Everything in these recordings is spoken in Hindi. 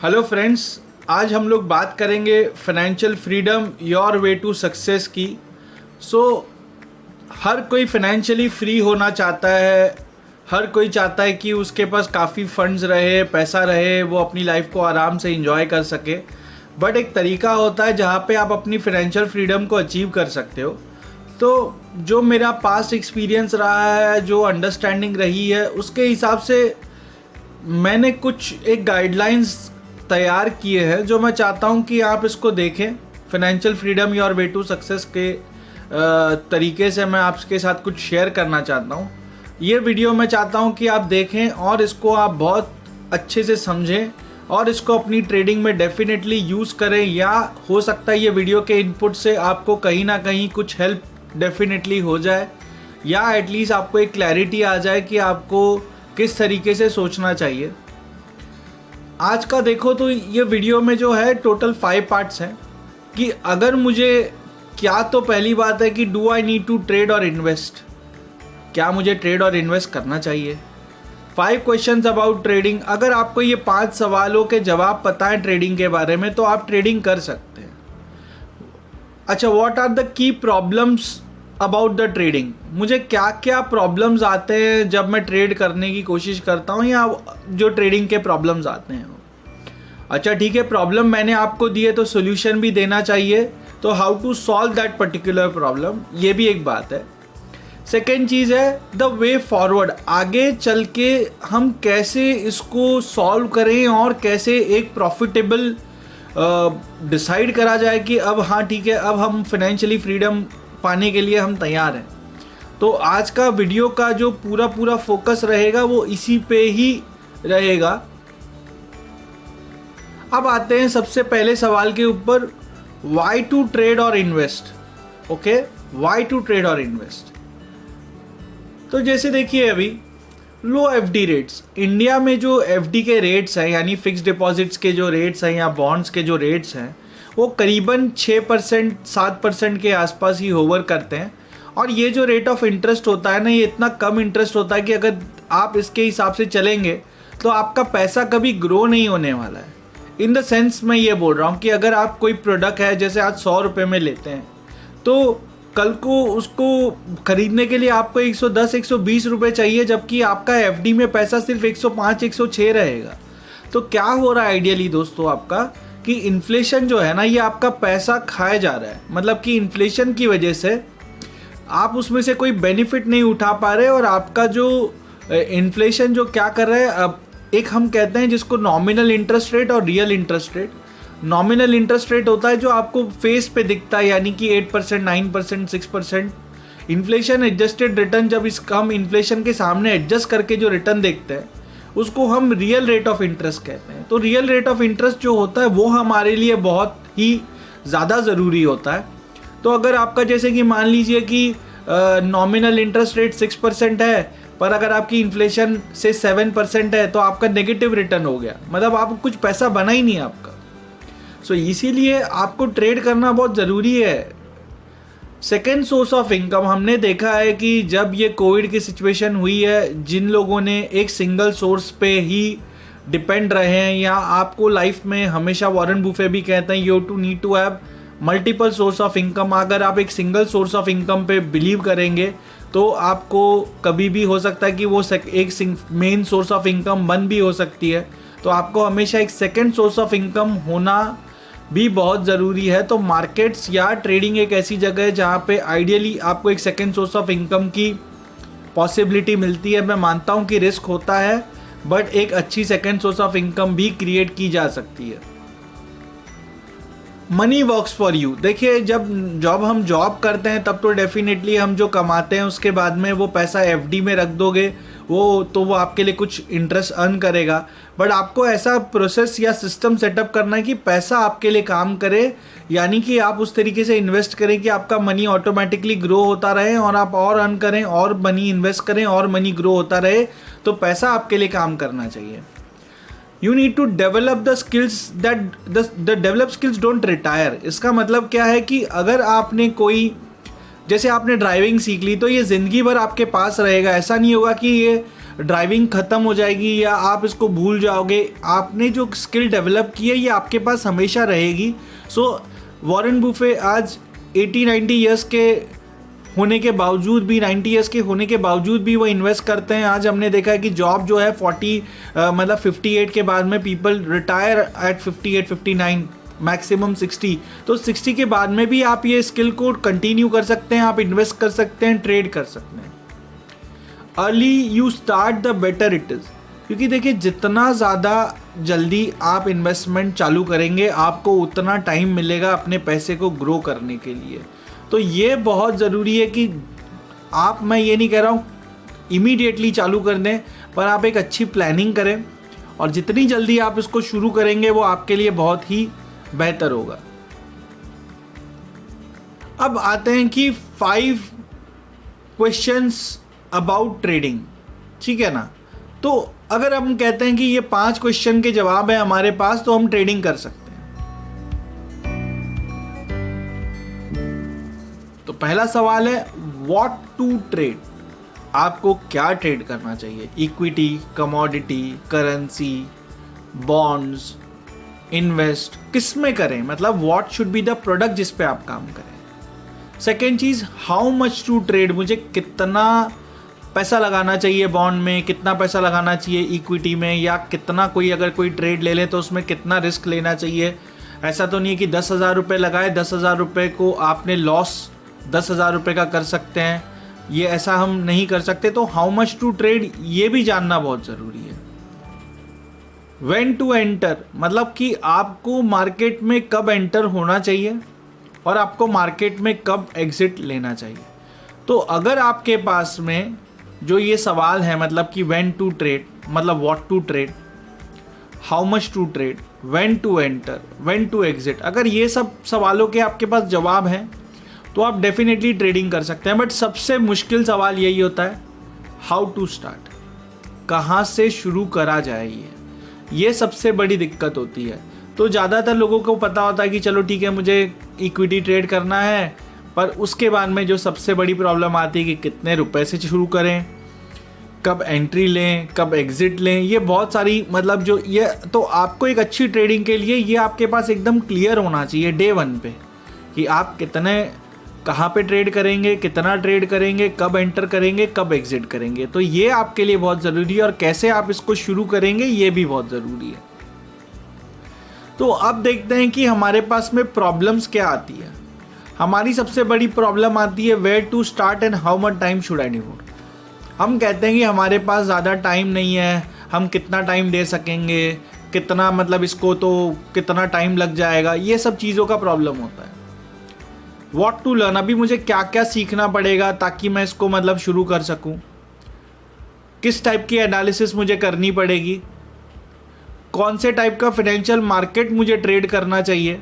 हेलो फ्रेंड्स, आज हम लोग बात करेंगे financial freedom your way to success की। हर कोई फाइनेंशियली फ्री होना चाहता है। हर कोई चाहता है कि उसके पास काफ़ी फंड्स रहे, पैसा रहे, वो अपनी लाइफ को आराम से एंजॉय कर सके। बट एक तरीका होता है जहाँ पे आप अपनी फाइनेंशियल फ्रीडम को अचीव कर सकते हो। तो जो मेरा पास्ट एक्सपीरियंस रहा है, जो अंडरस्टैंडिंग रही है, उसके हिसाब से मैंने कुछ एक गाइडलाइंस तैयार किए हैं जो मैं चाहता हूं कि आप इसको देखें। Financial freedom your way to success के तरीके से मैं आपके साथ कुछ शेयर करना चाहता हूं। ये वीडियो मैं चाहता हूं कि आप देखें और इसको आप बहुत अच्छे से समझें और इसको अपनी ट्रेडिंग में डेफिनेटली यूज़ करें, या हो सकता है ये वीडियो के इनपुट से आपको कहीं ना कहीं कुछ हेल्प डेफिनेटली हो जाए, या एटलीस्ट आपको एक क्लैरिटी आ जाए कि आपको किस तरीके से सोचना चाहिए। आज का देखो तो ये वीडियो में जो है टोटल 5 पार्ट्स हैं कि अगर मुझे क्या, तो पहली बात है कि do I need to trade और इन्वेस्ट, क्या मुझे ट्रेड और इन्वेस्ट करना चाहिए। 5 क्वेश्चंस अबाउट ट्रेडिंग। अगर आपको ये 5 सवालों के जवाब पता है ट्रेडिंग के बारे में तो आप ट्रेडिंग कर सकते हैं। अच्छा, what are the key problems about the trading. मुझे क्या क्या प्रॉब्लम्स आते हैं जब मैं ट्रेड करने की कोशिश करता हूँ, या जो ट्रेडिंग के प्रॉब्लम्स आते हैं। अच्छा ठीक है, प्रॉब्लम मैंने आपको दिए तो सोल्यूशन भी देना चाहिए, तो how to solve that particular problem, ये भी एक बात है। सेकेंड चीज़ है द वे फॉरवर्ड, आगे चल के हम कैसे इसको सॉल्व करें और कैसे एक प्रॉफिटेबल डिसाइड करा जाए कि अब हाँ ठीक है, अब हम फाइनेंशियली फ्रीडम पाने के लिए हम तैयार हैं। तो आज का वीडियो का जो पूरा फोकस रहेगा वो इसी पे ही रहेगा। अब आते हैं सबसे पहले सवाल के ऊपर, वाई टू ट्रेड और invest. Okay, why to trade और इन्वेस्ट। तो जैसे देखिए अभी लो एफडी रेट्स, इंडिया में जो एफडी के रेट्स हैं यानी फिक्स डिपॉजिट्स के जो रेट्स हैं या बॉन्ड्स के जो रेट्स हैं वो करीबन 6% 7% के आसपास ही होवर करते हैं। और ये जो रेट ऑफ इंटरेस्ट होता है ना, ये इतना कम इंटरेस्ट होता है कि अगर आप इसके हिसाब से चलेंगे तो आपका पैसा कभी ग्रो नहीं होने वाला है। इन द सेंस मैं ये बोल रहा हूँ कि अगर आप कोई प्रोडक्ट है जैसे आज 100 रुपये में लेते हैं, तो कल को उसको खरीदने के लिए आपको 110 120 रुपये चाहिए, जबकि आपका एफडी में पैसा सिर्फ 105 106 रहेगा। तो क्या हो रहा है आइडियली दोस्तों आपका, कि इन्फ्लेशन जो है ना, ये आपका पैसा खाए जा रहा है। मतलब कि इन्फ्लेशन की वजह से आप उसमें से कोई बेनिफिट नहीं उठा पा रहे, और आपका जो इन्फ्लेशन जो क्या कर रहा है, अब एक हम कहते हैं जिसको नॉमिनल इंटरेस्ट रेट और real interest rate. Nominal interest rate होता है जो आपको फेस पे दिखता है, यानी कि 8% 9% 6%। इन्फ्लेशन एडजस्टेड रिटर्न, जब इसका हम इन्फ्लेशन के सामने एडजस्ट करके जो रिटर्न देखते हैं उसको हम रियल रेट ऑफ इंटरेस्ट कहते हैं। तो रियल रेट ऑफ इंटरेस्ट जो होता है वो हमारे लिए बहुत ही ज़्यादा ज़रूरी होता है। तो अगर आपका जैसे कि मान लीजिए कि नॉमिनल इंटरेस्ट रेट 6% है, पर अगर आपकी इन्फ्लेशन से 7% है, तो आपका नेगेटिव रिटर्न हो गया, मतलब आपको कुछ पैसा बना ही नहीं आपका। सो इसीलिए आपको ट्रेड करना बहुत ज़रूरी है। सेकेंड सोर्स ऑफ इनकम, हमने देखा है कि जब ये कोविड की सिचुएशन हुई है, जिन लोगों ने एक सिंगल सोर्स पे ही डिपेंड रहे हैं, या आपको लाइफ में हमेशा वॉरेन बुफे भी कहते हैं you too need to have multiple source of income. अगर आप एक सिंगल सोर्स ऑफ इनकम पे बिलीव करेंगे तो आपको कभी भी हो सकता है कि वो एक मेन सोर्स ऑफ इनकम बंद भी हो सकती है। तो आपको हमेशा एक सेकेंड सोर्स ऑफ इनकम होना भी बहुत ज़रूरी है। तो मार्केट्स या ट्रेडिंग एक ऐसी जगह है जहाँ पे आइडियली आपको एक सेकेंड सोर्स ऑफ इनकम की पॉसिबिलिटी मिलती है। मैं मानता हूँ कि रिस्क होता है, बट एक अच्छी सेकेंड सोर्स ऑफ इनकम भी क्रिएट की जा सकती है। Money works for you. देखिए, जब हम जॉब करते हैं तब तो डेफिनेटली हम जो कमाते हैं उसके बाद में वो पैसा एफडी में रख दोगे, वो आपके लिए कुछ इंटरेस्ट अर्न करेगा। बट आपको ऐसा प्रोसेस या सिस्टम सेटअप करना है कि पैसा आपके लिए काम करे, यानी कि आप उस तरीके से इन्वेस्ट करें कि आपका मनी ऑटोमेटिकली ग्रो होता रहे, और आप और अर्न करें और मनी इन्वेस्ट करें और मनी ग्रो होता रहे। तो पैसा आपके लिए काम करना चाहिए। You need to develop the skills that the develop skills don't retire. इसका मतलब क्या है कि अगर आपने जैसे आपने ड्राइविंग सीख ली तो ये ज़िंदगी भर आपके पास रहेगा। ऐसा नहीं होगा कि ये ड्राइविंग ख़त्म हो जाएगी या आप इसको भूल जाओगे, आपने जो स्किल डेवलप की है ये आपके पास हमेशा रहेगी। सो वॉरेन बुफे आज 80-90 ईयर्स के होने के बावजूद भी, 90 ईयर्स के होने के बावजूद भी वो इन्वेस्ट करते हैं। आज हमने देखा है कि जॉब जो है 58 के बाद में पीपल रिटायर एट 58-59, मैक्सिमम 60। तो 60 के बाद में भी आप ये स्किल को कंटिन्यू कर सकते हैं, आप इन्वेस्ट कर सकते हैं, ट्रेड कर सकते हैं। Early you start the better it is, क्योंकि देखिए जितना ज़्यादा जल्दी आप इन्वेस्टमेंट चालू करेंगे आपको उतना टाइम मिलेगा अपने पैसे को ग्रो करने के लिए। तो ये बहुत ज़रूरी है कि मैं ये नहीं कह रहा हूँ इमीडिएटली चालू कर दें, पर आप एक अच्छी प्लानिंग करें और जितनी जल्दी आप इसको शुरू करेंगे वो आपके लिए बहुत ही बेहतर होगा। अब आते हैं कि 5 क्वेश्चंस अबाउट ट्रेडिंग, ठीक है ना। तो अगर हम कहते हैं कि ये 5 क्वेश्चन के जवाब है हमारे पास तो हम ट्रेडिंग कर सकते हैं। तो पहला सवाल है व्हाट टू ट्रेड, आपको क्या ट्रेड करना चाहिए? Equity, commodity, currency, bonds, invest, किस में करें, मतलब what should be the product जिस पे आप काम करें। सेकेंड चीज, हाउ मच टू ट्रेड, मुझे कितना पैसा लगाना चाहिए बॉन्ड में, कितना पैसा लगाना चाहिए इक्विटी में, या कितना अगर कोई ट्रेड ले ले तो उसमें कितना रिस्क लेना चाहिए। ऐसा तो नहीं है कि 10,000 रुपये लगाए, 10,000 रुपये को आपने लॉस 10,000 रुपये का कर सकते हैं, ये ऐसा हम नहीं कर सकते। तो हाउ मच टू ट्रेड ये भी जानना बहुत ज़रूरी है। व्हेन टू एंटर, मतलब कि आपको मार्केट में कब एंटर होना चाहिए और आपको मार्केट में कब एग्जिट लेना चाहिए। तो अगर आपके पास में जो ये सवाल है, मतलब कि व्हेन टू ट्रेड, मतलब what to trade, how much to trade, when to enter, when to exit, अगर ये सब सवालों के आपके पास जवाब हैं तो आप डेफिनेटली ट्रेडिंग कर सकते हैं। बट सबसे मुश्किल सवाल यही होता है हाउ टू स्टार्ट, कहाँ से शुरू करा जाए, ये सबसे बड़ी दिक्कत होती है। तो ज़्यादातर लोगों को पता होता है कि चलो ठीक है मुझे इक्विटी ट्रेड करना है, पर उसके बाद में जो सबसे बड़ी प्रॉब्लम आती है कि कितने रुपए से शुरू करें, कब एंट्री लें, कब एग्जिट लें, ये बहुत सारी मतलब जो ये, तो आपको एक अच्छी ट्रेडिंग के लिए ये आपके पास एकदम क्लियर होना चाहिए डे 1 पे कि आप कहाँ पे ट्रेड करेंगे, कितना ट्रेड करेंगे, कब एंटर करेंगे, कब एग्जिट करेंगे। तो ये आपके लिए बहुत ज़रूरी है और कैसे आप इसको शुरू करेंगे ये भी बहुत ज़रूरी है। तो अब देखते हैं कि हमारे पास में प्रॉब्लम्स क्या आती है। हमारी सबसे बड़ी प्रॉब्लम आती है where to start and how much time should I devote. हम कहते हैं कि हमारे पास ज़्यादा टाइम नहीं है, हम कितना टाइम दे सकेंगे, कितना मतलब इसको तो कितना टाइम लग जाएगा, ये सब चीज़ों का प्रॉब्लम होता है। व्हाट टू लर्न, अभी मुझे क्या क्या सीखना पड़ेगा ताकि मैं इसको मतलब शुरू कर सकूं, किस टाइप की एनालिसिस मुझे करनी पड़ेगी, कौन से टाइप का फाइनेंशियल मार्केट मुझे ट्रेड करना चाहिए,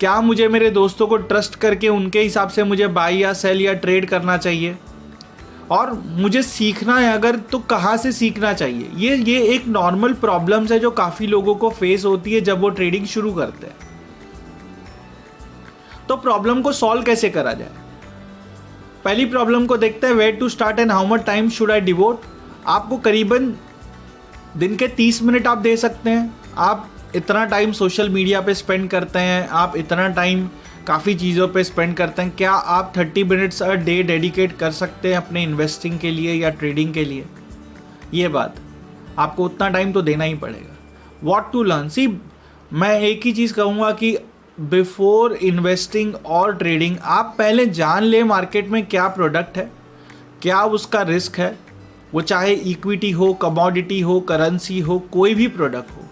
क्या मुझे मेरे दोस्तों को ट्रस्ट करके उनके हिसाब से मुझे बाय या सेल या ट्रेड करना चाहिए, और मुझे सीखना है अगर तो कहाँ से सीखना चाहिए। ये एक नॉर्मल प्रॉब्लम्स है जो काफ़ी लोगों को फेस होती है जब वो ट्रेडिंग शुरू करते हैं। तो प्रॉब्लम को सॉल्व कैसे करा जाए, पहली प्रॉब्लम को देखते हैं where to start and how much time should I devote. आपको करीबन दिन के 30 मिनट आप दे सकते हैं। आप इतना टाइम सोशल मीडिया पे स्पेंड करते हैं, आप इतना टाइम काफ़ी चीज़ों पे स्पेंड करते हैं, क्या आप 30 मिनट्स अ डे डेडिकेट कर सकते हैं अपने इन्वेस्टिंग के लिए या ट्रेडिंग के लिए? ये बात आपको उतना टाइम तो देना ही पड़ेगा। व्हाट टू लर्न, सी मैं एक ही चीज़ कहूँगा कि बिफोर इन्वेस्टिंग और ट्रेडिंग आप पहले जान ले मार्केट में क्या प्रोडक्ट है, क्या उसका रिस्क है, वो चाहे इक्विटी हो, कमोडिटी हो, करेंसी हो, कोई भी प्रोडक्ट हो,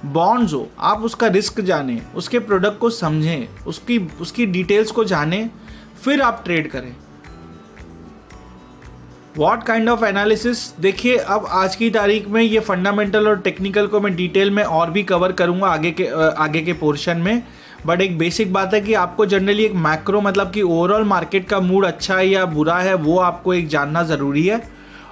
बॉन्ड्स हो, आप उसका रिस्क जानें, उसके प्रोडक्ट को समझें, उसकी डिटेल्स को जानें, फिर आप ट्रेड करें। व्हाट काइंड ऑफ एनालिसिस, देखिए अब आज की तारीख में ये फंडामेंटल और टेक्निकल को मैं डिटेल में और भी कवर करूँगा आगे के पोर्शन में, बट एक बेसिक बात है कि आपको जनरली एक मैक्रो मतलब कि ओवरऑल मार्केट का मूड अच्छा है या बुरा है वो आपको एक जानना ज़रूरी है,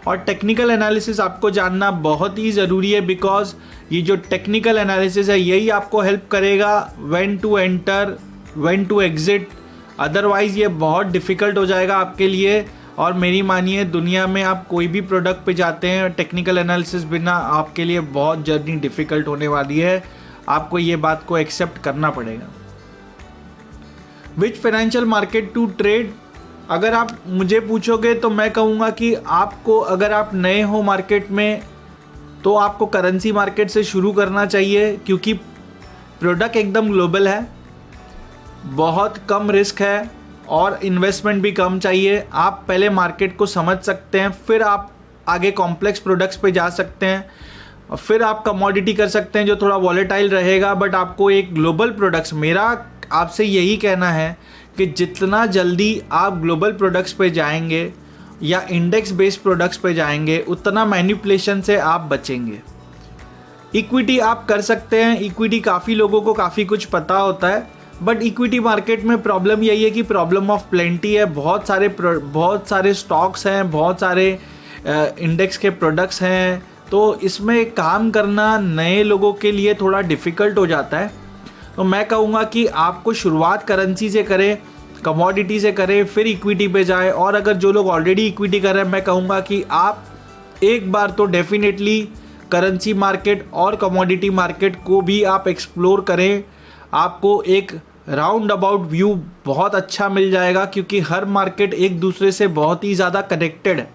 और टेक्निकल एनालिसिस आपको जानना बहुत ही ज़रूरी है, बिकॉज ये जो टेक्निकल एनालिसिस है यही आपको हेल्प करेगा when to enter, when to exit. Otherwise ये बहुत डिफ़िकल्ट हो जाएगा आपके लिए और मेरी मानिए दुनिया में आप कोई भी प्रोडक्ट पे जाते हैं टेक्निकल एनालिसिस बिना, आपके लिए बहुत जर्नी डिफ़िकल्ट होने वाली है। आपको ये बात को एक्सेप्ट करना पड़ेगा। Which financial market to trade, अगर आप मुझे पूछोगे तो मैं कहूँगा कि आपको, अगर आप नए हो मार्केट में, तो आपको करेंसी मार्केट से शुरू करना चाहिए, क्योंकि प्रोडक्ट एकदम ग्लोबल है, बहुत कम रिस्क है और इन्वेस्टमेंट भी कम चाहिए। आप पहले मार्केट को समझ सकते हैं, फिर आप आगे कॉम्प्लेक्स प्रोडक्ट्स पे जा सकते हैं, और फिर आप कमोडिटी कर सकते हैं जो थोड़ा वॉलेटाइल रहेगा। बट आपको एक ग्लोबल प्रोडक्ट्स, मेरा आपसे यही कहना है कि जितना जल्दी आप ग्लोबल प्रोडक्ट्स पे जाएंगे या इंडेक्स बेस्ड प्रोडक्ट्स पे जाएंगे, उतना मैनिपुलेशन से आप बचेंगे। इक्विटी आप कर सकते हैं, इक्विटी काफ़ी लोगों को काफ़ी कुछ पता होता है, बट इक्विटी मार्केट में प्रॉब्लम यही है कि प्रॉब्लम ऑफ प्लेंटी है। बहुत सारे स्टॉक्स हैं, बहुत सारे इंडेक्स के प्रोडक्ट्स हैं, तो इसमें काम करना नए लोगों के लिए थोड़ा डिफ़िकल्ट हो जाता है। तो मैं कहूँगा कि आपको शुरुआत करेंसी से करें, कमोडिटी से करें, फिर इक्विटी पे जाए। और अगर जो लोग ऑलरेडी इक्विटी कर रहे हैं, मैं कहूँगा कि आप एक बार तो डेफिनेटली करेंसी मार्केट और कमोडिटी मार्केट को भी आप एक्सप्लोर करें। आपको एक राउंड अबाउट व्यू बहुत अच्छा मिल जाएगा, क्योंकि हर मार्केट एक दूसरे से बहुत ही ज़्यादा कनेक्टेड है।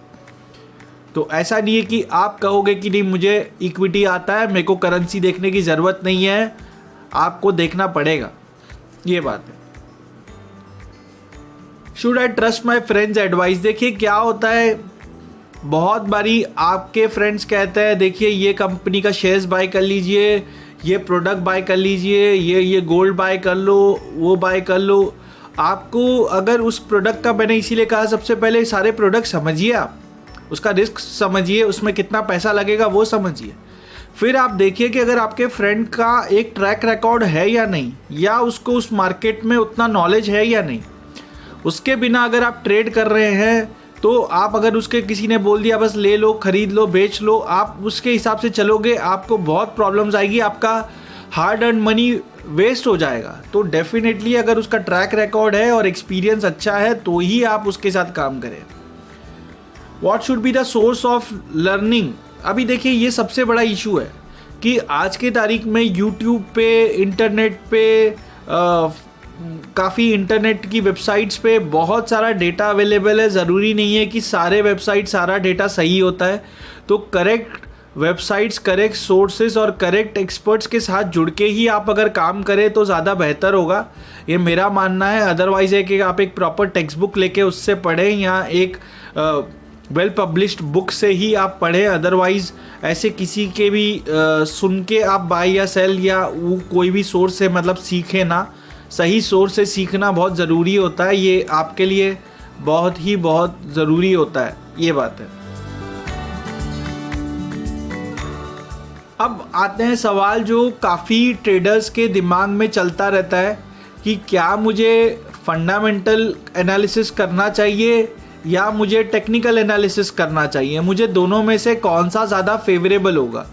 तो ऐसा नहीं है कि आप कहोगे कि नहीं मुझे इक्विटी आता है, मेरे को करेंसी देखने की ज़रूरत नहीं है, आपको देखना पड़ेगा, ये बात है। Should I trust my friends advice, देखिए क्या होता है, बहुत बारी आपके फ्रेंड्स कहते हैं देखिए ये कंपनी का शेयर्स बाय कर लीजिए, ये प्रोडक्ट बाय कर लीजिए, ये गोल्ड बाय कर लो, वो बाय कर लो। आपको अगर उस प्रोडक्ट का, मैंने इसीलिए कहा सबसे पहले सारे प्रोडक्ट समझिए, आप उसका रिस्क समझिए, उसमें कितना पैसा लगेगा वो समझिए। फिर आप देखिए कि अगर आपके फ्रेंड का एक ट्रैक रिकॉर्ड है या नहीं, या उसको उस मार्केट में उतना नॉलेज है या नहीं। उसके बिना अगर आप ट्रेड कर रहे हैं, तो आप अगर उसके किसी ने बोल दिया बस ले लो, खरीद लो, बेच लो, आप उसके हिसाब से चलोगे, आपको बहुत प्रॉब्लम्स आएगी, आपका हार्ड अर्न मनी वेस्ट हो जाएगा। तो डेफिनेटली अगर उसका ट्रैक रिकॉर्ड है और एक्सपीरियंस अच्छा है, तो ही आप उसके साथ काम करें। What should be the source of learning, अभी देखिए ये सबसे बड़ा इशू है कि आज के तारीख में यूट्यूब पे, इंटरनेट पे, काफ़ी इंटरनेट की वेबसाइट्स पे बहुत सारा डेटा अवेलेबल है। ज़रूरी नहीं है कि सारे वेबसाइट सारा डेटा सही होता है। तो करेक्ट वेबसाइट्स, करेक्ट सोर्सेज और करेक्ट एक्सपर्ट्स के साथ जुड़ के ही आप अगर काम करें तो ज़्यादा बेहतर होगा, ये मेरा मानना है। अदरवाइज़ है कि आप एक प्रॉपर टेक्स्ट बुक लेके उससे पढ़ें, या एक वेल पब्लिश्ड बुक से ही आप पढ़ें। अदरवाइज़ ऐसे किसी के भी सुन के आप बाय या सेल या वो कोई भी सोर्स से मतलब सीखें ना। सही सोर्स से सीखना बहुत ज़रूरी होता है, ये आपके लिए बहुत ज़रूरी होता है, ये बात है। अब आते हैं सवाल जो काफ़ी ट्रेडर्स के दिमाग में चलता रहता है कि क्या मुझे फंडामेंटल एनालिसिस करना चाहिए या मुझे टेक्निकल एनालिसिस करना चाहिए, मुझे दोनों में से कौन सा ज़्यादा फेवरेबल होगा।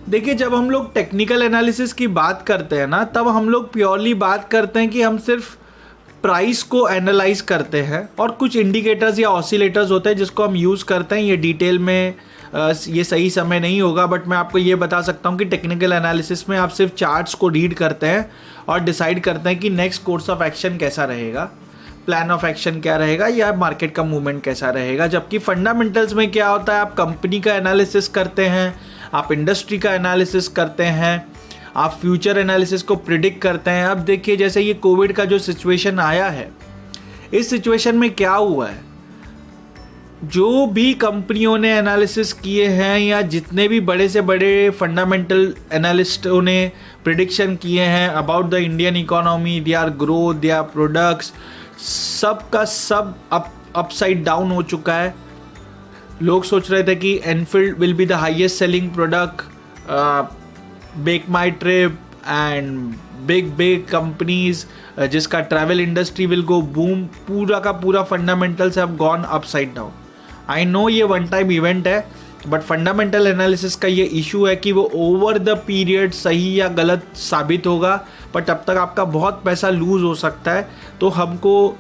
देखिए जब हम लोग टेक्निकल एनालिसिस की बात करते हैं ना, तब हम लोग प्योरली बात करते हैं कि हम सिर्फ प्राइस को एनालाइज करते हैं, और कुछ इंडिकेटर्स या ऑसिलेटर्स होते हैं जिसको हम यूज़ करते हैं। ये डिटेल में ये सही समय नहीं होगा, बट मैं आपको ये बता सकता हूँ कि टेक्निकल एनालिसिस में आप सिर्फ चार्ट्स को रीड करते हैं और डिसाइड करते हैं कि नेक्स्ट कोर्स ऑफ एक्शन कैसा रहेगा, प्लान ऑफ एक्शन क्या रहेगा, या मार्केट का मूवमेंट कैसा रहेगा। जबकि फंडामेंटल्स में क्या होता है, आप कंपनी का एनालिसिस करते हैं, आप इंडस्ट्री का एनालिसिस करते हैं, आप फ्यूचर एनालिसिस को प्रिडिक्ट करते हैं। अब देखिए जैसे ये कोविड का जो सिचुएशन आया है, इस सिचुएशन में क्या हुआ है, जो भी कंपनियों ने एनालिसिस किए हैं या जितने भी बड़े से बड़े फंडामेंटल एनालिस्टों ने प्रिडिक्शन किए हैं about the Indian economy, their growth, their products, सब का सब अपसाइड डाउन हो चुका है। लोग सोच रहे थे कि Enfield will be the highest selling product, MakeMyTrip and big companies, जिसका travel industry will go boom, पूरा का पूरा fundamentals have gone upside down. I know ये वन टाइम इवेंट है, बट फंडामेंटल एनालिसिस का ये इशू है कि वो ओवर द पीरियड सही या गलत साबित होगा, बट तब तक आपका बहुत पैसा लूज हो सकता है। तो हमको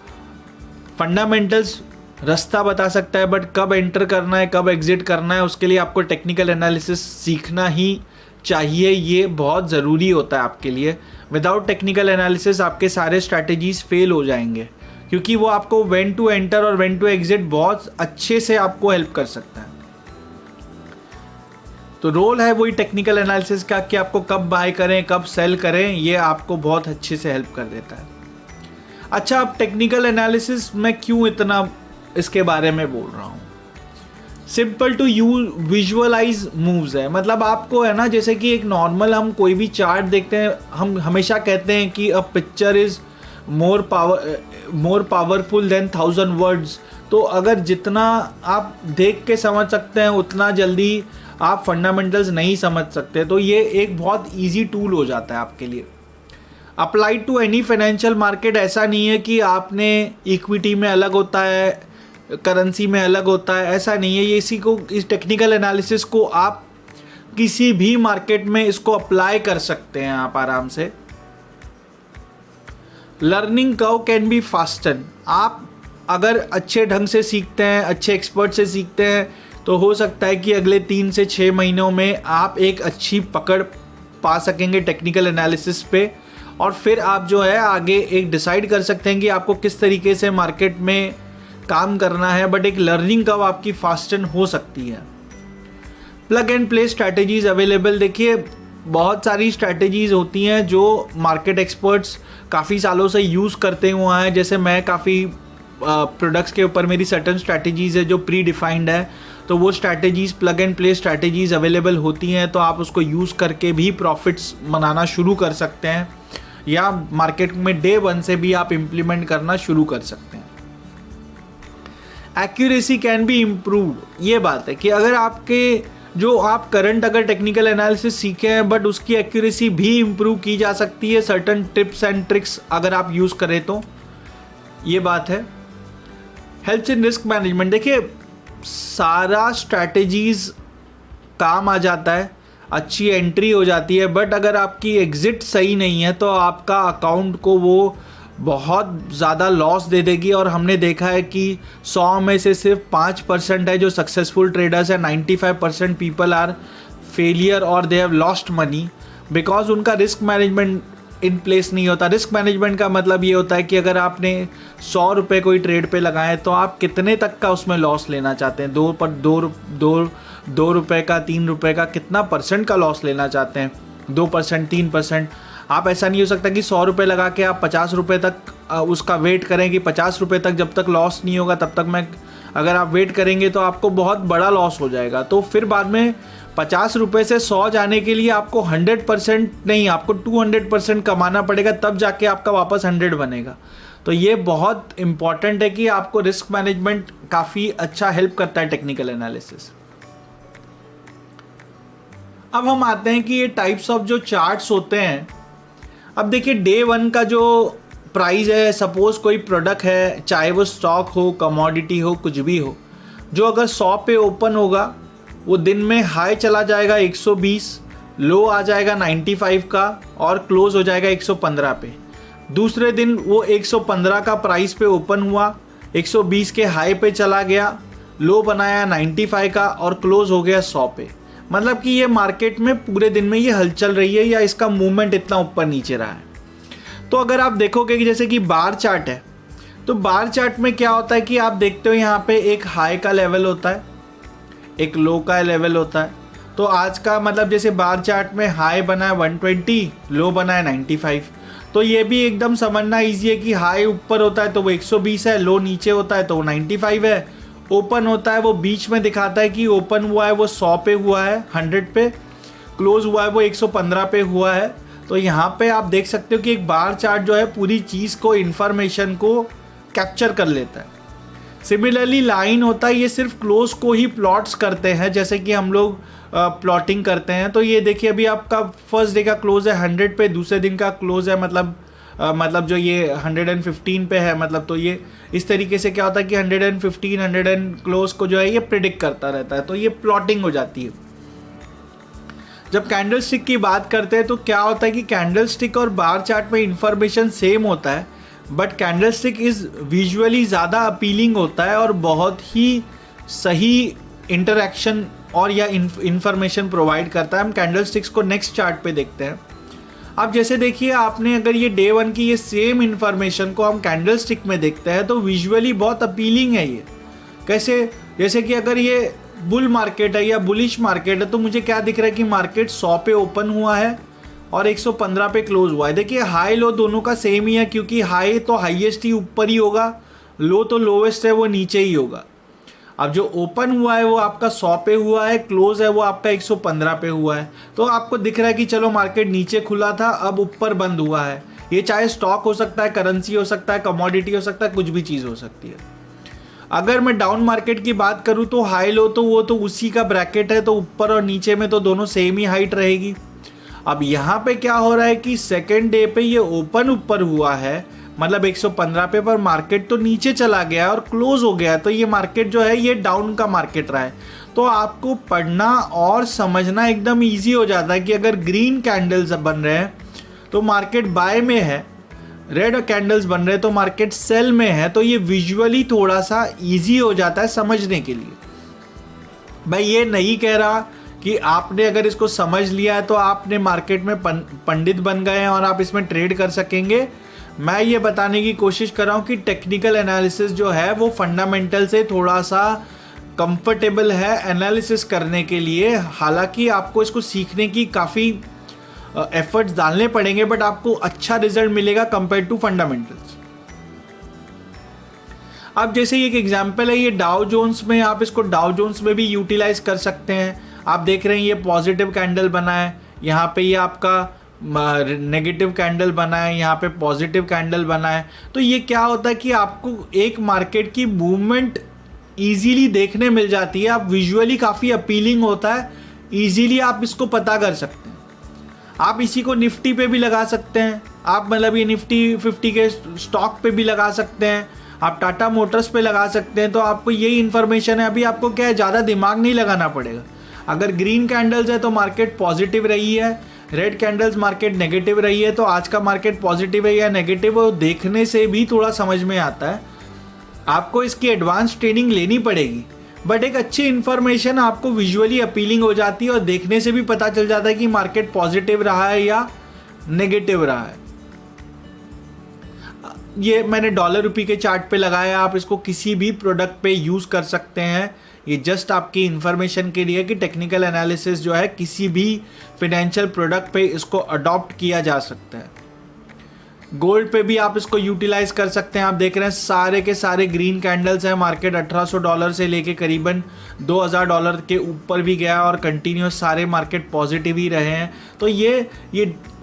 फंडामेंटल्स रास्ता बता सकता है, बट कब एंटर करना है कब एग्जिट करना है उसके लिए आपको टेक्निकल एनालिसिस सीखना ही चाहिए। ये बहुत ज़रूरी होता है आपके लिए। विदाउट टेक्निकल एनालिसिस आपके सारे स्ट्रैटेजीज फेल हो जाएंगे, क्योंकि वो आपको व्हेन टू एंटर और व्हेन टू एग्जिट बहुत अच्छे से आपको हेल्प कर सकता है। तो रोल है वही टेक्निकल एनालिसिस का कि आपको कब बाय करें कब सेल करें, ये आपको बहुत अच्छे से हेल्प कर देता है। अच्छा, अब टेक्निकल एनालिसिस में क्यों इतना इसके बारे में बोल रहा हूँ? Simple to use visualise moves है। मतलब आपको है ना, जैसे कि एक नॉर्मल हम कोई भी चार्ट देखते हैं, हम हमेशा कहते हैं कि a picture is more powerful than 1000 words. तो अगर जितना आप देख के समझ सकते हैं उतना जल्दी आप फंडामेंटल्स नहीं समझ सकते। तो ये एक बहुत ईजी टूल हो जाता है आपके लिए। Applied to any financial market. ऐसा नहीं है कि आपने इक्विटी में अलग होता है, करेंसी में अलग होता है, ऐसा नहीं है। ये इस टेक्निकल एनालिसिस को आप किसी भी मार्केट में इसको अप्लाई कर सकते हैं आप आराम से। Learning curve can be fasten. आप अगर अच्छे ढंग से सीखते हैं, अच्छे एक्सपर्ट से सीखते हैं, तो हो सकता है कि अगले 3 से 6 महीनों में आप एक अच्छी पकड़ पा सकेंगे टेक्निकल एनालिसिस पे, और फिर आप जो है आगे एक डिसाइड कर सकते हैं कि आपको किस तरीके से मार्केट में काम करना है। बट एक लर्निंग कर्व आपकी फास्टन हो सकती है। Plug and play strategies available. देखिए, बहुत सारी स्ट्रैटेजीज होती हैं जो मार्केट एक्सपर्ट्स काफ़ी सालों से यूज़ करते हुए हैं। जैसे मैं काफ़ी प्रोडक्ट्स के ऊपर मेरी सर्टन स्ट्रैटेजीज है जो प्री डिफाइंड है, तो वो strategies plug and play strategies available होती हैं। तो आप उसको यूज़ करके भी प्रॉफिट्स बनाना शुरू कर सकते हैं, या मार्केट में डे 1 से भी आप इम्प्लीमेंट करना शुरू कर सकते हैं। Accuracy can be improved. ये बात है कि अगर आपके जो आप करंट अगर टेक्निकल एनालिसिस सीखे हैं, बट उसकी एक्यूरेसी भी इम्प्रूव की जा सकती है सर्टन टिप्स एंड ट्रिक्स अगर आप यूज़ करें तो। ये बात है। Helps in risk management. देखिए, सारा स्ट्रैटेजीज काम आ जाता है, अच्छी एंट्री हो जाती है, बट अगर आपकी एग्ज़िट सही नहीं है तो आपका अकाउंट को वो बहुत ज़्यादा लॉस दे देगी। और हमने देखा है कि 100 में से सिर्फ 5% है जो सक्सेसफुल ट्रेडर्स है। 95% पीपल आर फेलियर और they have lost money because उनका रिस्क मैनेजमेंट इन प्लेस नहीं होता। रिस्क मैनेजमेंट का मतलब ये होता है कि अगर आपने 100 रुपये कोई ट्रेड पे लगाए तो आप कितने तक का उसमें लॉस लेना चाहते हैं। 2 रुपये का, 3 रुपये का, कितना परसेंट का लॉस लेना चाहते हैं? 2%, 3%। आप ऐसा नहीं हो सकता कि 100 रुपये लगा के आप 50 रुपये तक उसका वेट करें कि 50 रुपये तक जब तक लॉस नहीं होगा तब तक अगर आप वेट करेंगे तो आपको बहुत बड़ा लॉस हो जाएगा। तो फिर बाद में 50 रुपये से 100 जाने के लिए आपको 100% नहीं, आपको 200% कमाना पड़ेगा, तब जाके आपका वापस 100 बनेगा। तो ये बहुत इंपॉर्टेंट है कि आपको रिस्क मैनेजमेंट काफ़ी अच्छा हेल्प करता है टेक्निकल एनालिसिस। अब हम आते हैं कि ये टाइप्स ऑफ जो चार्ट्स होते हैं। अब देखिए, डे 1 का जो प्राइस है, सपोज कोई प्रोडक्ट है, चाहे वो स्टॉक हो, कमोडिटी हो, कुछ भी हो, जो अगर 100 पे ओपन होगा वो दिन में हाई चला जाएगा 120, लो आ जाएगा 95 का और क्लोज हो जाएगा 115 पे। दूसरे दिन वो 115 का प्राइस पे ओपन हुआ, 120 के हाई पे चला गया, लो बनाया 95 का और क्लोज हो गया 100 पे। मतलब कि ये मार्केट में पूरे दिन में ये हलचल रही है या इसका मूवमेंट इतना ऊपर नीचे रहा है। तो अगर आप देखोगे कि जैसे कि बार चार्ट है, तो बार चार्ट में क्या होता है कि आप देखते हो यहाँ पे एक हाई का लेवल होता है, एक लो का लेवल होता है। तो आज का मतलब जैसे बार चार्ट में हाई बना है 120, लो बना है 95। तो ये भी एकदम समझना ईजी है कि हाई ऊपर होता है तो वो 120 है, लो नीचे होता है तो वो 95 है, ओपन होता है वो बीच में दिखाता है कि ओपन हुआ है वो 100 पे हुआ है, 100 पे, क्लोज हुआ है वो 115 पे हुआ है। तो यहाँ पे आप देख सकते हो कि एक बार चार्ट जो है पूरी चीज़ को, इन्फॉर्मेशन को कैप्चर कर लेता है। सिमिलरली लाइन होता है, ये सिर्फ क्लोज को ही प्लॉट्स करते हैं, जैसे कि हम लोग प्लॉटिंग करते हैं। तो ये देखिए, अभी आपका फर्स्ट डे का क्लोज है 100 पे, दूसरे दिन का क्लोज है मतलब जो ये 115 पे है, मतलब तो ये इस तरीके से क्या होता है कि 115, 100 क्लोज को जो है ये प्रिडिक्ट करता रहता है। तो ये प्लॉटिंग हो जाती है। जब कैंडल स्टिक की बात करते हैं तो क्या होता है कि कैंडल स्टिक और बार चार्ट में इंफॉर्मेशन सेम होता है, बट कैंडलस्टिक इज विजुअली ज़्यादा अपीलिंग होता है और बहुत ही सही इंटरैक्शन और या इंफॉर्मेशन प्रोवाइड करता है। हम कैंडलस्टिक्स को नेक्स्ट चार्ट पे देखते हैं। अब जैसे देखिए, आपने अगर ये डे 1 की ये सेम इंफॉर्मेशन को हम कैंडलस्टिक में देखते हैं तो विजुअली बहुत अपीलिंग है ये। कैसे? जैसे कि अगर ये बुल मार्केट है या बुलिश मार्केट है तो मुझे क्या दिख रहा है कि मार्केट 100 पे ओपन हुआ है और 115 पे क्लोज हुआ है। देखिए हाई लो दोनों का सेम ही है, क्योंकि हाई तो हाईएस्ट ही ऊपर ही होगा, लो तो लोवेस्ट है वो नीचे ही होगा। अब जो ओपन हुआ है वो आपका 100 पे हुआ है, क्लोज है वो आपका 115 पे हुआ है। तो आपको दिख रहा है कि चलो मार्केट नीचे खुला था, अब ऊपर बंद हुआ है। ये चाहे स्टॉक हो सकता है, करेंसी हो सकता है, कमोडिटी हो सकता है, कुछ भी चीज़ हो सकती है। अगर मैं डाउन मार्केट की बात करूँ तो हाई लो तो वो तो उसी का ब्रैकेट है, तो ऊपर और नीचे में तो दोनों सेम ही हाइट रहेगी। अब यहाँ पे क्या हो रहा है कि सेकेंड डे पे ये ओपन ऊपर हुआ है, मतलब 115 पे, पर मार्केट तो नीचे चला गया और क्लोज हो गया, तो ये मार्केट जो है ये डाउन का मार्केट रहा है। तो आपको पढ़ना और समझना एकदम इजी हो जाता है कि अगर ग्रीन कैंडल्स बन रहे हैं तो मार्केट बाय में है, रेड कैंडल्स बन रहे हैं तो मार्केट सेल में है। तो ये विजुअली थोड़ा सा इजी हो जाता है समझने के लिए। मैं ये नहीं कह रहा कि आपने अगर इसको समझ लिया है तो आपने मार्केट में पंडित बन गए हैं और आप इसमें ट्रेड कर सकेंगे। मैं ये बताने की कोशिश कर रहा हूँ कि टेक्निकल एनालिसिस जो है वो फंडामेंटल से थोड़ा सा कंफर्टेबल है एनालिसिस करने के लिए। हालांकि आपको इसको सीखने की काफ़ी एफर्ट्स डालने पड़ेंगे, बट आपको अच्छा रिजल्ट मिलेगा कंपेयर टू फंडामेंटल्स। अब जैसे ये एक एग्जांपल है, ये डाउ जोन्स में, आप इसको डाउ जोन्स में भी यूटिलाइज कर सकते हैं। आप देख रहे हैं ये पॉजिटिव कैंडल बना है, यहाँ पे ये आपका नेगेटिव कैंडल बना है, यहाँ पे पॉजिटिव कैंडल बना है। तो ये क्या होता है कि आपको एक मार्केट की मूवमेंट इजीली देखने मिल जाती है। आप विजुअली काफ़ी अपीलिंग होता है, इजीली आप इसको पता कर सकते हैं। आप इसी को निफ्टी पे भी लगा सकते हैं, आप मतलब ये निफ्टी 50 के स्टॉक पे भी लगा सकते हैं, आप टाटा मोटर्स पे लगा सकते हैं। तो आपको यही इन्फॉर्मेशन है। अभी आपको क्या है, ज़्यादा दिमाग नहीं लगाना पड़ेगा। अगर ग्रीन कैंडल्स है तो मार्केट पॉजिटिव रही है, रेड कैंडल्स मार्केट नेगेटिव रही है, तो आज का मार्केट पॉजिटिव है या नेगेटिव है देखने से भी थोड़ा समझ में आता है। आपको इसकी एडवांस ट्रेनिंग लेनी पड़ेगी, बट एक अच्छी इन्फॉर्मेशन आपको विजुअली अपीलिंग हो जाती है और देखने से भी पता चल जाता है कि मार्केट पॉजिटिव रहा है या नेगेटिव रहा है। ये मैंने डॉलर रुपये के चार्ट पे लगाया, आप इसको किसी भी प्रोडक्ट पे यूज़ कर सकते हैं। ये जस्ट आपकी इन्फॉर्मेशन के लिए कि टेक्निकल एनालिसिस जो है किसी भी फिनेंशियल प्रोडक्ट पे इसको अडॉप्ट किया जा सकता है। गोल्ड पे भी आप इसको यूटिलाइज कर सकते हैं। आप देख रहे हैं सारे के सारे ग्रीन कैंडल्स हैं। मार्केट $1800 से लेके करीबन $2000 के ऊपर भी गया और कंटिन्यूस सारे मार्केट पॉजिटिव ही रहे हैं। तो ये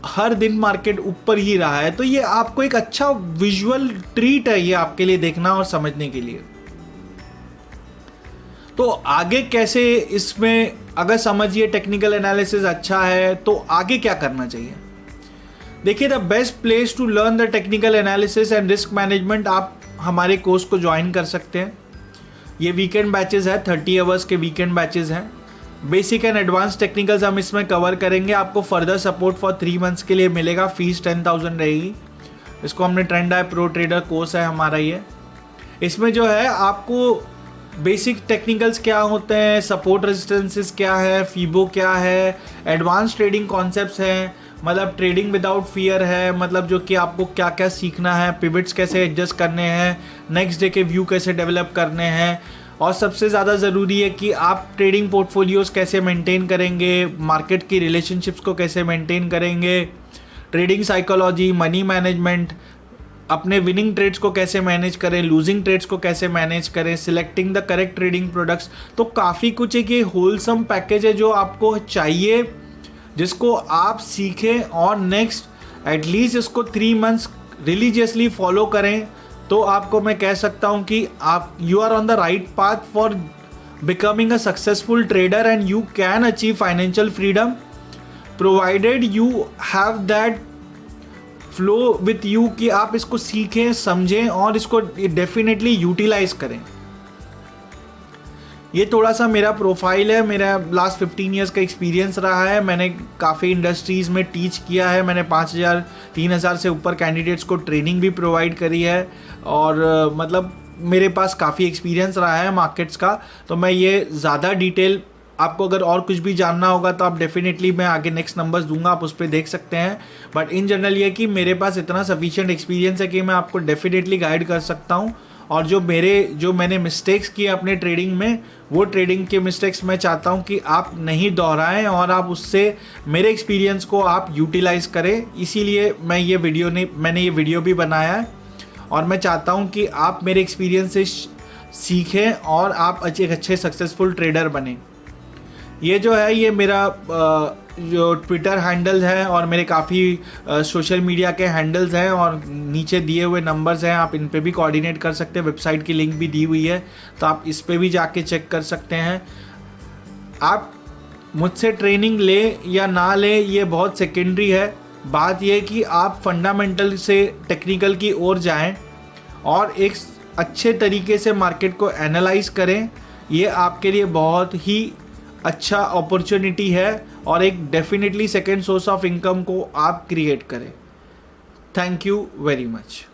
हर दिन मार्केट ऊपर ही रहा है। तो ये आपको एक अच्छा विजुअल ट्रीट है ये आपके लिए देखना और समझने के लिए। तो आगे कैसे इसमें अगर समझिए टेक्निकल एनालिसिस अच्छा है तो आगे क्या करना चाहिए। देखिए, the best place to learn the technical analysis and risk management, आप हमारे कोर्स को ज्वाइन कर सकते हैं। ये वीकेंड बैचेस है, 30 आवर्स के वीकेंड बैचेस हैं। बेसिक एंड एडवांस टेक्निकल्स हम इसमें कवर करेंगे। आपको फर्दर सपोर्ट फॉर 3 मंथ्स के लिए मिलेगा। फीस 10,000 रहेगी। इसको हमने ट्रेंड आई प्रो ट्रेडर कोर्स है हमारा ये। इसमें जो है आपको बेसिक टेक्निकल्स क्या होते हैं, सपोर्ट रेजिस्टेंसेस क्या है, फीबो क्या है, एडवांस ट्रेडिंग कॉन्सेप्ट्स हैं, मतलब ट्रेडिंग विदाउट फियर है, मतलब जो कि आपको क्या क्या सीखना है, पिवट्स कैसे एडजस्ट करने हैं, नेक्स्ट डे के व्यू कैसे डेवलप करने हैं, और सबसे ज़्यादा ज़रूरी है कि आप ट्रेडिंग पोर्टफोलियोज़ कैसे मेंटेन करेंगे, मार्केट की रिलेशनशिप्स को कैसे मेंटेन करेंगे, ट्रेडिंग साइकोलॉजी, मनी मैनेजमेंट, अपने विनिंग ट्रेड्स को कैसे मैनेज करें, लूजिंग ट्रेड्स को कैसे मैनेज करें, selecting the correct trading products. तो काफ़ी कुछ एक ये होलसम पैकेज है जो आपको चाहिए, जिसको आप सीखें और नेक्स्ट एटलीस्ट इसको 3 मंथ्स रिलीजियसली फॉलो करें। तो आपको मैं कह सकता हूँ कि आप you are on the right path for becoming a successful trader and you can achieve financial freedom provided you have that flow with you, कि आप इसको सीखें, समझें और इसको डेफिनेटली यूटिलाइज करें। ये थोड़ा सा मेरा प्रोफाइल है, मेरा लास्ट 15 इयर्स का एक्सपीरियंस रहा है। मैंने काफ़ी इंडस्ट्रीज़ में टीच किया है, मैंने 3,000 से ऊपर कैंडिडेट्स को ट्रेनिंग भी प्रोवाइड करी है और मतलब मेरे पास काफ़ी एक्सपीरियंस रहा है मार्केट्स का। तो मैं ये ज़्यादा डिटेल, आपको अगर और कुछ भी जानना होगा तो आप डेफिनेटली मैं आगे नेक्स्ट नंबर्स दूंगा, आप उस पर देख सकते हैं। बट इन जनरल ये कि मेरे पास इतना सफिशिएंट एक्सपीरियंस है कि मैं आपको डेफिनेटली गाइड कर सकता हूँ। और जो मैंने मिस्टेक्स किए अपने ट्रेडिंग में, वो ट्रेडिंग के मिस्टेक्स मैं चाहता हूँ कि आप नहीं दोहराएं और आप उससे मेरे एक्सपीरियंस को आप यूटिलाइज़ करें। इसीलिए मैंने ये वीडियो भी बनाया है और मैं चाहता हूँ कि आप मेरे एक्सपीरियंस से सीखें और आप एक अच्छे सक्सेसफुल ट्रेडर बने। ये जो है ये मेरा जो ट्विटर हैंडल है और मेरे काफ़ी सोशल मीडिया के हैंडल्स हैं और नीचे दिए हुए नंबर्स हैं, आप इन पे भी कोऑर्डिनेट कर सकते हैं। वेबसाइट की लिंक भी दी हुई है तो आप इस पे भी जाके चेक कर सकते हैं। आप मुझसे ट्रेनिंग ले या ना ले ये बहुत सेकेंडरी है, बात यह कि आप फंडामेंटल से टेक्निकल की ओर जाएं और एक अच्छे तरीके से मार्केट को एनालाइज करें। ये आपके लिए बहुत ही अच्छा अपॉर्चुनिटी है और एक definitely second source of income को आप क्रिएट करें। Thank you very much.